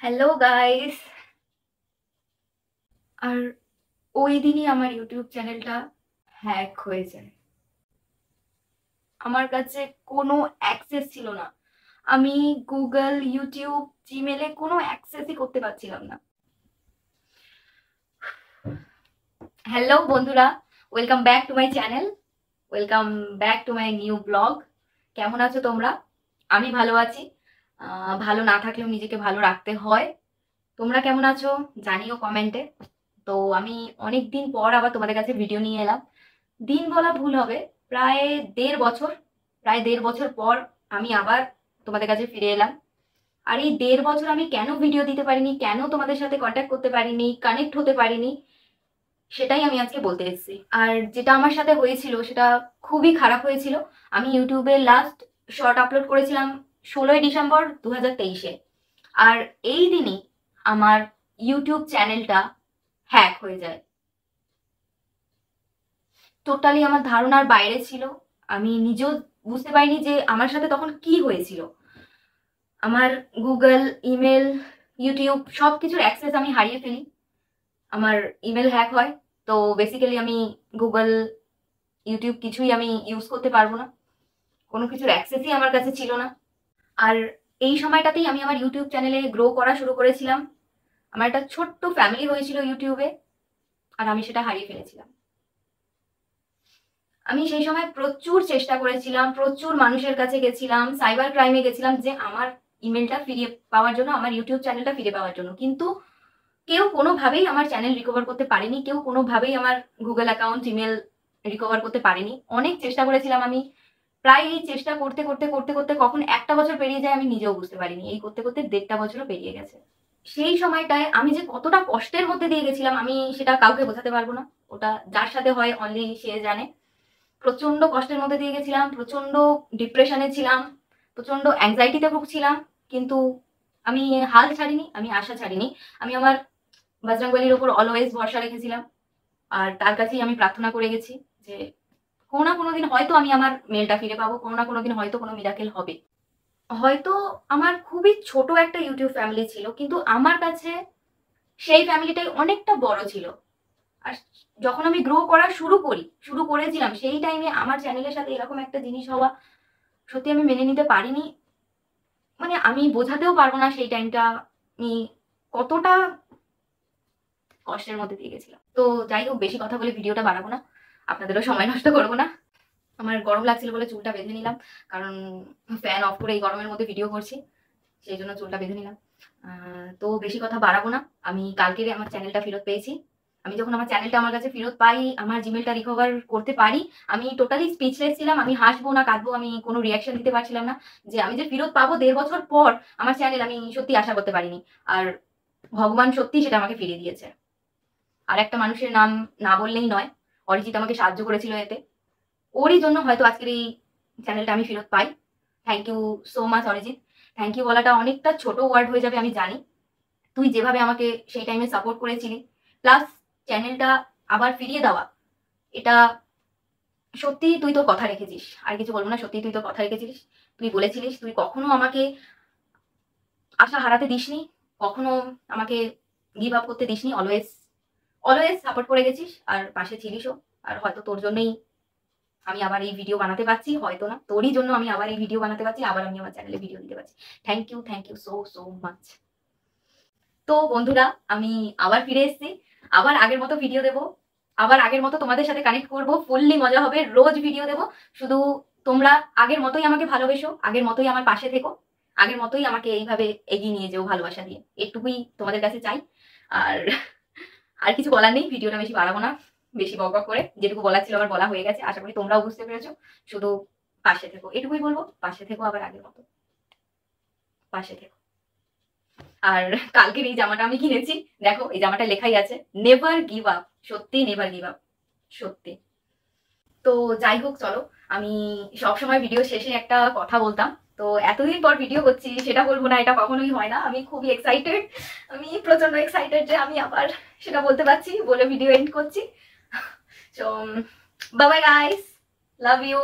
Hello guys. আর ওই দিনই আমার ইউটিউব চ্যানেলটা হ্যাক হয়ে যায়। আমার কাছে কোনো অ্যাক্সেস ছিল না। আমি গুগল, ইউটিউব, জিমেলে কোনো অ্যাক্সেসই করতে পারছিলাম না। হ্যালো বন্ধুরা, welcome back to my channel, welcome back to my new blog. কেমন আছো তোমরা? আমি ভালো আছি। ভালো না থাকলেও নিজেকে ভালো রাখতে হয়। তোমরা কেমন আছো জানিও কমেন্টে। তো আমি অনেক দিন পর আবার তোমাদের কাছে ভিডিও নিয়ে এলাম। দিন বলা ভুল হবে, প্রায় ১.৫ বছর, প্রায় ১.৫ বছর পর আমি আবার তোমাদের কাছে ফিরে এলাম। আর এই ১.৫ বছর আমি কেন ভিডিও দিতে পারিনি, কেন তোমাদের সাথে কন্ট্যাক্ট করতে পারিনি, কানেক্ট হতে পারিনি, সেটাই আমি আজকে বলতে এসেছি। আর যেটা আমার সাথে হয়েছিল সেটা খুবই খারাপ হয়েছিল। আমি ইউটিউবে লাস্ট শর্ট আপলোড করেছিলাম ১৬ই ডিসেম্বর ২০২৩-এ। আর এই দিনই আমার ইউটিউব চ্যানেলটা হ্যাক হয়ে যায়। টোটালি আমার ধারণার বাইরে ছিল। আমি নিজেও বুঝতে পারিনি যে আমার সাথে তখন কি হয়েছিল। আমার গুগল, ইমেল, ইউটিউব সব কিছুর অ্যাক্সেস আমি হারিয়ে ফেলি। আমার ইমেল হ্যাক হয়। তো বেসিক্যালি আমি গুগল, ইউটিউব কিছুই আমি ইউজ করতে পারবো না। কোনো কিছুর অ্যাক্সেসই আমার কাছে ছিল না। আর এই সময়টাতেই আমি আমার ইউটিউব চ্যানেলে গ্রো করা শুরু করেছিলাম। আমার একটা ছোট্ট ফ্যামিলি হয়েছিল ইউটিউবে, আর আমি সেটা হারিয়ে ফেলেছিলাম। আমি সেই সময় প্রচুর চেষ্টা করেছিলাম, প্রচুর মানুষের কাছে গেছিলাম, সাইবার ক্রাইমে গেছিলাম যে আমার ইমেলটা ফিরিয়ে পাওয়ার জন্য, আমার ইউটিউব চ্যানেলটা ফিরে পাওয়ার জন্য। কিন্তু কেউ কোনোভাবেই আমার চ্যানেল রিকভার করতে পারেনি, কেউ কোনোভাবেই আমার গুগল অ্যাকাউন্ট, ইমেল রিকভার করতে পারেনি। অনেক চেষ্টা করেছিলাম আমি। প্রায় এই চেষ্টা করতে করতে করতে করতে কখন একটা বছর পেরিয়ে যায় আমি নিজেও বুঝতে পারিনি। এই করতে করতে ১.৫ বছরও পেরিয়ে গেছে। সেই সময়টায় আমি যে কতটা কষ্টের মধ্যে দিয়ে গেছিলাম আমি সেটা কাউকে বোঝাতে পারবো না। ওটা যার সাথে হয় অনলি সে জানে। প্রচন্ড কষ্টের মধ্যে দিয়ে গেছিলাম, প্রচন্ড ডিপ্রেশনে ছিলাম, প্রচন্ড অ্যাংজাইটিতে ভুগছিলাম। কিন্তু আমি হাল ছাড়িনি, আমি আশা ছাড়িনি। আমি আমার বজরংবলীর ওপর অলওয়েজ ভরসা রেখেছিলাম। আর তার কাছেই আমি প্রার্থনা করে গেছি যে কোনো না কোনো দিন হয়তো আমি আমার মেলটা ফিরে পাবো, কোনো না কোনো দিন হয়তো কোনো মিরাকেল হবে। হয়তো আমার খুবই ছোট একটা ইউটিউব ফ্যামিলি ছিল, কিন্তু আমার কাছে সেই ফ্যামিলিটাই অনেকটা বড় ছিল। আর যখন আমি গ্রো করা শুরু করেছিলাম, সেই টাইমে আমার চ্যানেলের সাথে এরকম একটা জিনিস হওয়া সত্যি আমি মেনে নিতে পারিনি। মানে আমি বোঝাতেও পারবো না সেই টাইমটা আমি কতটা কষ্টের মধ্যে দিয়ে গেছিলাম। তো যাই হোক, বেশি কথা বলে ভিডিওটা বাড়াবো না, আপনাদেরও সময় নষ্ট করবো না। আমার গরম লাগছিল বলে চুলটা বেঁধে নিলাম, কারণ ফ্যান অফ করে এই গরমের মধ্যে ভিডিও করছি, সেই জন্য চুলটা বেঁধে নিলাম। তো বেশি কথা বাড়াবো না। আমি কালকের আমার চ্যানেলটা ফেরত পেয়েছি। আমি যখন আমার চ্যানেলটা আমার কাছে ফেরত পাই, আমার জিমেলটা রিকভার করতে পারি, আমি টোটালি স্পিচলেস ছিলাম। আমি হাসবো না কাঁদবো, আমি কোনো রিয়াকশন দিতে পারছিলাম না। যে আমি যে ফেরত পাবো ১.৫ বছর পর আমার চ্যানেল, আমি সত্যি আশা করতে পারিনি। আর ভগবান সত্যি সেটা আমাকে ফিরিয়ে দিয়েছে। আর একটা মানুষের নাম না বললেই নয়, অরিজিৎ আমাকে সাহায্য করেছিল এতে। ওরই জন্য হয়তো আজকের এই চ্যানেলটা আমি ফেরত পাই। Thank you so much Arijit. Thank you বলাটা অনেকটা ছোট ওয়ার্ড হয়ে যাবে আমি জানি। তুই যেভাবে আমাকে সেই টাইমে সাপোর্ট করেছিলি, প্লাস চ্যানেলটা আবার ফিরিয়ে দেওয়া, এটা সত্যিই তুই তোর কথা রেখেছিস। আর কিছু বলবো না, সত্যিই তুই তোর কথা রেখেছিলিস। তুই বলেছিলিস তুই কখনো আমাকে আশা হারাতে দিসনি, কখনো আমাকে গিভ আপ করতে দিসনি। অলওয়েজ অলওয়েজ সাপোর্ট করে গেছিস আর পাশে ছিলিসও। আর হয়তো তোর জন্যই আমি আবার এই ভিডিও বানাতে পারছি, হয়তো না, তোরই জন্য আমি আবার এই ভিডিও বানাতে পারছি, আবার আমি আমার চ্যানেলে ভিডিও দিতে পারছি। Thank you so so much. তো বন্ধুরা, আমি আবার ফিরে এসেছি, আবার আগের মতো ভিডিও দেবো, আবার আগের মতো তোমাদের সাথে কানেক্ট করবো, ফুললি মজা হবে, রোজ ভিডিও দেবো। শুধু তোমরা আগের মতোই আমাকে ভালোবেসো, আগের মতোই আমার পাশে থেকো, আগের মতোই আমাকে এইভাবে এগিয়ে নিয়ে যেও ভালোবাসা দিয়ে। এটুকুই তোমাদের কাছে চাই। আর আর কিছু বলার নেই, ভিডিওটা বেশি বাড়াবো না। বেশি বকবক করে যেটুকু বলা ছিল আমার বলা হয়ে গেছে, আশা করি তোমরাও বুঝতে পেরেছো। শুধু পাশে থেকো, এটুকুই বলবো, পাশে থেকো, আবার আগের মতো পাশে থেকো। আর কালকের এই জামাটা আমি কিনেছি, দেখো এই জামাটা লেখাই আছে নেভার গিভ আপ। সত্যি নেভার গিভ আপ, সত্যি। তো যাই হোক, চলো, আমি সবসময় ভিডিও শেষে একটা কথা বলতাম, তো এতদিন পর ভিডিও করছি সেটা বলবো না, এটা কখনোই হয় না। আমি খুবই এক্সাইটেড, আমি প্রচন্ড এক্সাইটেড যে আমি আবার সেটা বলতে পারছি, বলে ভিডিও এন্ড করছি। So bye bye guys, love you.